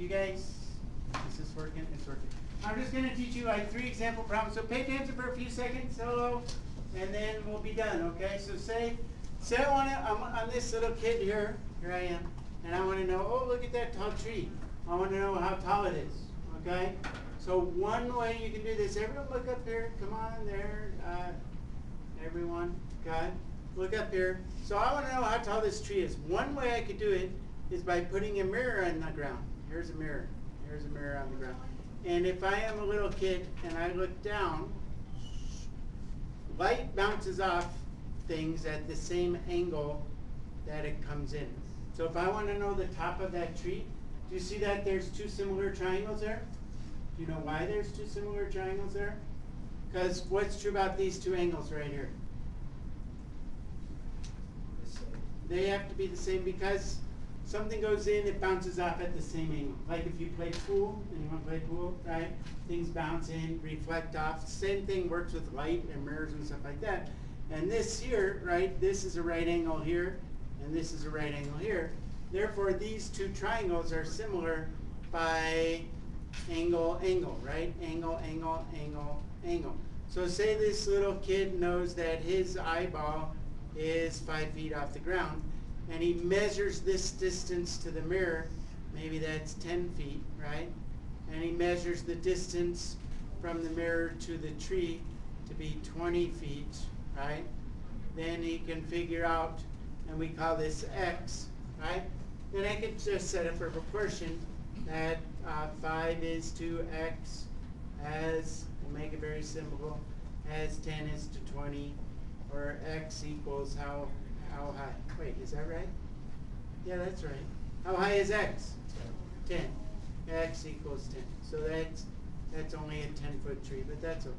You guys, is this working? It's working. I'm just going to teach you like 3 example problems. So pay attention for a few seconds, hello, and then we'll be done, okay? So say I'm on this little kid here I am, and I want to know, oh, look at that tall tree. I want to know how tall it is, okay? So one way you can do this, everyone look up here, come on there, everyone, okay? Look up here. So I want to know how tall this tree is. One way I could do it is by putting a mirror on the ground. Here's a mirror. Here's a mirror on the ground. And if I am a little kid and I look down, light bounces off things at the same angle that it comes in. So if I want to know the top of that tree, do you see that there's 2 similar triangles there? Do you know why there's 2 similar triangles there? Because what's true about these 2 angles right here? They have to be the same because something goes in, it bounces off at the same angle. Like if you play pool, and you want to play pool, right? Things bounce in, reflect off. Same thing works with light and mirrors and stuff like that. And this here, right, this is a right angle here, and this is a right angle here. Therefore, these 2 triangles are similar by angle, angle, right? Angle, angle, angle, angle. So say this little kid knows that his eyeball is 5 feet off the ground, and he measures this distance to the mirror, maybe that's 10 feet, right? And he measures the distance from the mirror to the tree to be 20 feet, right? Then he can figure out, and we call this x, right? Then I could just set it for proportion that 5 is to x as, we'll make it very simple, as 10 is to 20, or x equals how high? Wait, is that right? Yeah, that's right. How high is x? 10. X equals 10. So that's only a 10-foot tree, but that's okay.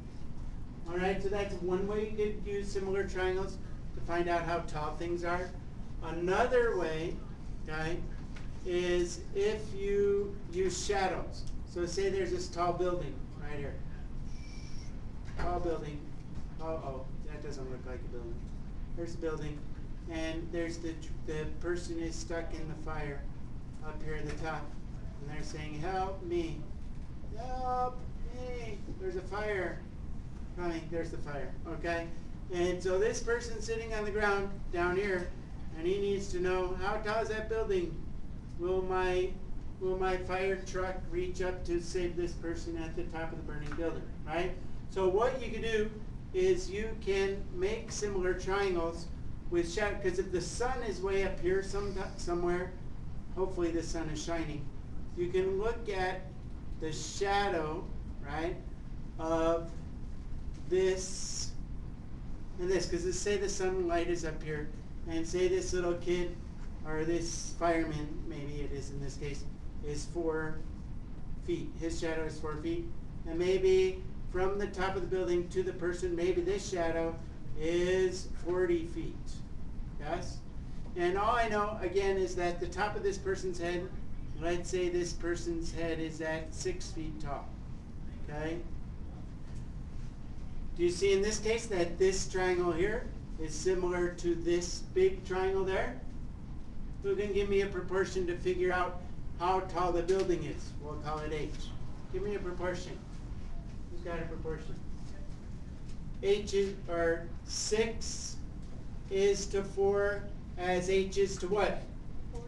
All right, so that's one way you could use similar triangles to find out how tall things are. Another way, okay, is if you use shadows. So say there's this tall building right here. Tall building. Oh, that doesn't look like a building. There's the building. And there's the person is stuck in the fire up here at the top. And they're saying, help me. Help me. There's a fire coming. There's the fire. Okay? And so this person's sitting on the ground down here, and he needs to know, how tall is that building? Will my fire truck reach up to save this person at the top of the burning building? Right? So what you can do is you can make similar triangles with shadow, because if the sun is way up here somewhere, hopefully the sun is shining, you can look at the shadow, right, of this and this, because say the sunlight is up here, and say this little kid, or this fireman, maybe it is in this case, is 4 feet. His shadow is 4 feet, and maybe from the top of the building to the person, maybe this shadow is 40 feet. Yes? And all I know, again, is that the top of this person's head, let's say this person's head is at 6 feet tall. Okay? Do you see in this case that this triangle here is similar to this big triangle there? Who can give me a proportion to figure out how tall the building is? We'll call it h. Give me a proportion. Who's got a proportion? H is, or 6 is to 4 as h is to what? 40.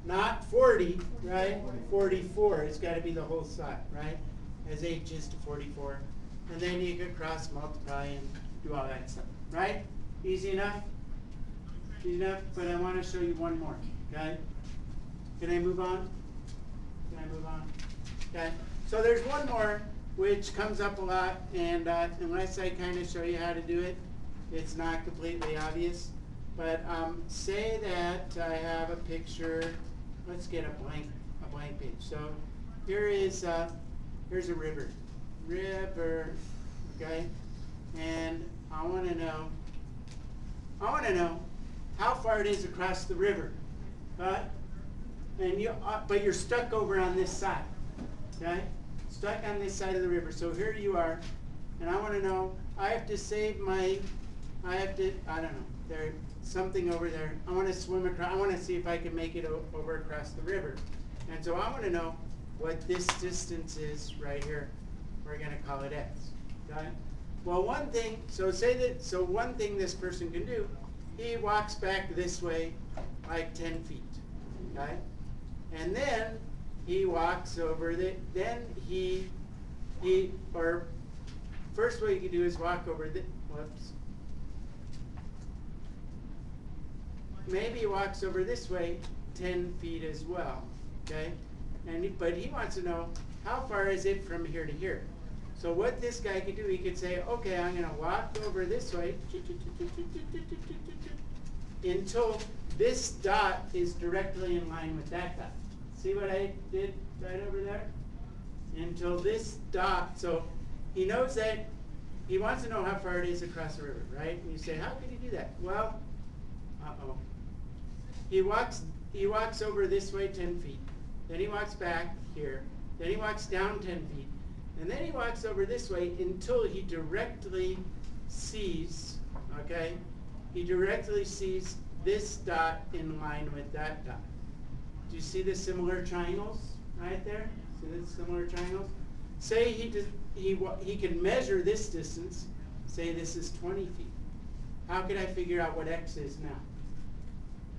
Not 40, right? 44. It's got to be the whole side, right? As h is to 44. And then you can cross multiply and do all that stuff, right? Easy enough? Easy enough? But I want to show you one more, okay? Can I move on? Can I move on? Okay. So there's one more which comes up a lot, and unless I kind of show you how to do it, it's not completely obvious. But say that I have a picture. Let's get a blank page. So here is here's a river, okay, and I want to know how far it is across the river, but you're stuck over on this side, okay, stuck on this side of the river. So here you are, and I want to know. I have to save my. I don't know. There's something over there. I want to swim across. I want to see if I can make it over across the river. And so I want to know what this distance is right here. We're going to call it x. Okay? Well, one thing this person can do, he walks back this way like 10 feet. Okay? And then he walks over first what you can do is walk over maybe he walks over this way 10 feet as well, okay? But he wants to know how far is it from here to here. So what this guy could do, he could say, okay, I'm going to walk over this way until this dot is directly in line with that dot. See what I did right over there? Until this dot, so he knows that he wants to know how far it is across the river, right? And you say, how could he do that? Well, He walks over this way 10 feet. Then he walks back here. Then he walks down 10 feet. And then he walks over this way until he directly sees, okay? He directly sees this dot in line with that dot. Do you see the similar triangles right there? See the similar triangles? Say he can measure this distance. Say this is 20 feet. How can I figure out what x is now?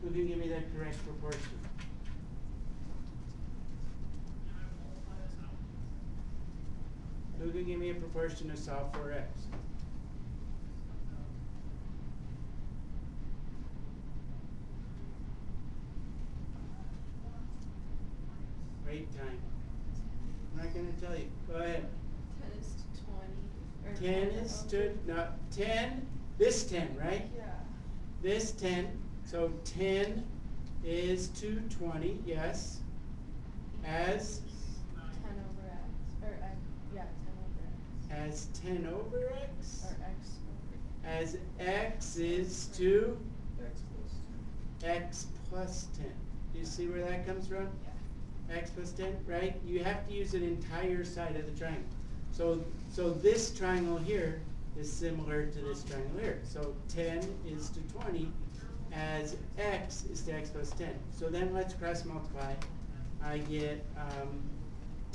Who can give me the correct proportion? Who can give me a proportion to solve for x? Wait time. I'm not going to tell you. Go ahead. 10 is to 20. 10 is to, no, 10, this 10, right? Yeah. This 10, so 10 is to 20, yes, as 10 over x, or x, yeah, 10 over x. as 10 over x, Or x over as x is to x plus 10. x plus 10. Do you see where that comes from? Yeah. X plus 10, right? You have to use an entire side of the triangle. So this triangle here is similar to this triangle here. So 10 is to 20 as x is to x plus 10. So then let's cross multiply. I get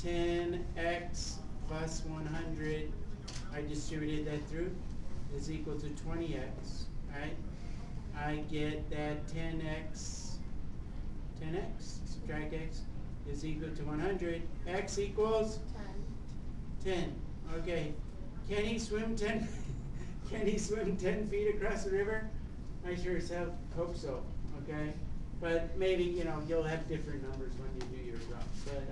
10x plus 100, I distributed that through, is equal to 20x, right? I get that 10x, subtract x, is equal to 100. X equals 10. Okay. Can he swim 10? Can he swim 10 feet across the river? I sure as hell hope so. Okay. But maybe you'll have different numbers when you do your run. But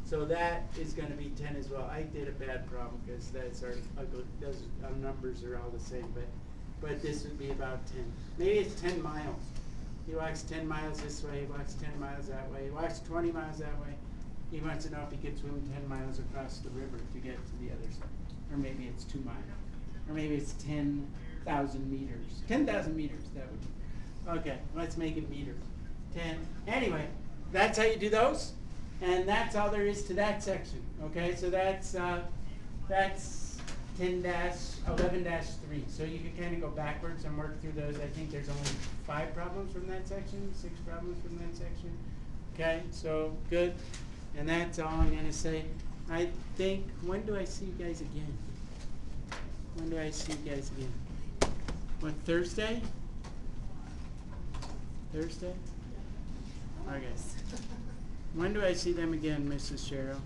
so that is going to be 10 as well. I did a bad problem because that's our numbers are all the same. But this would be about 10. Maybe it's 10 miles. He walks 10 miles this way, he walks 10 miles that way, he walks 20 miles that way. He wants to know if he could swim 10 miles across the river to get to the other side. Or maybe it's 2 miles. Or maybe it's 10,000 meters. 10,000 meters, that would be. Okay, let's make it meters. 10. Anyway, that's how you do those. And that's all there is to that section. Okay, so that's 10-11-3. So you can kind of go backwards and work through those. I think there's only 5 problems from that section, 6 problems from that section. Okay, so good. And that's all I'm going to say. I think, when do I see you guys again? When do I see you guys again? What, Thursday? Thursday? Okay. When do I see them again, Mrs. Cheryl?